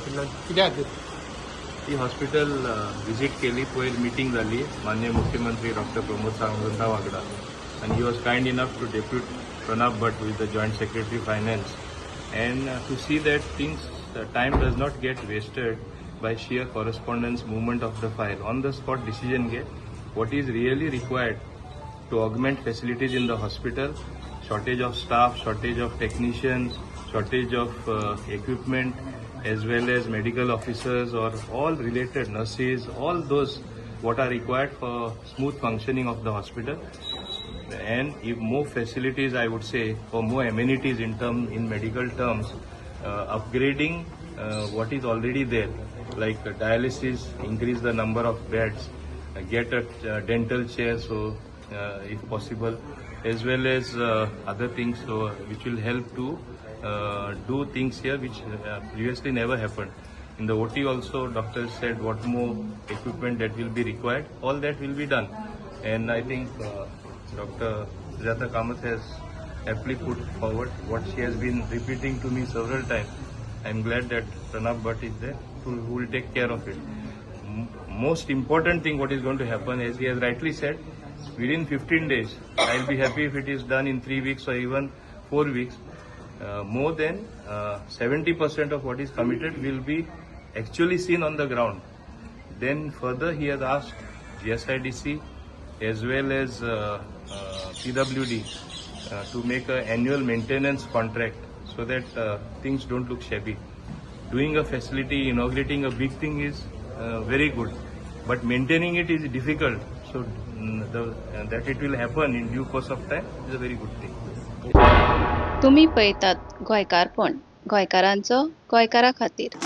किती खातीर ही hospital visit केली, पयर मीटिंग जाली माननीय मुख्यमंत्री डॉक्टर प्रमोद सावंतराव वागडा, and he was kind enough to depute Pranab Bhatt, who is the Joint Secretary Finance, and to see that things, time does not get wasted by sheer correspondence movement of the file. On the spot decision get what is really required to augment facilities in the hospital, shortage of staff, shortage of technicians, shortage of equipment, as well as medical officers or all related nurses, all those what are required for smooth functioning of the hospital. And if more facilities, I would say, or more amenities in medical terms, upgrading what is already there, like dialysis, increase the number of beds, get a dental chair, so if possible, as well as other things, so which will help to do things here which previously never happened. In the OT also, doctors said what more equipment that will be required, all that will be done. And I think Dr. Sujata Kamath has aptly put forward what she has been repeating to me several times. I am glad that Pranab Bhatt is there who will take care of it. Most important thing what is going to happen, as he has rightly said, within 15 days. I will be happy if it is done in 3 weeks or even 4 weeks. More than 70% of what is committed will be actually seen on the ground. Then further he has asked GSIDC as well as PWD to make an annual maintenance contract so that things don't look shabby. Doing a facility, inaugurating a big thing is very good, but maintaining it is difficult. So that it will happen in due course of time is a very good thing. तुम्ही पळयतात गोंयकारपण, गोंयकारांचो गोंयकारा खातीर.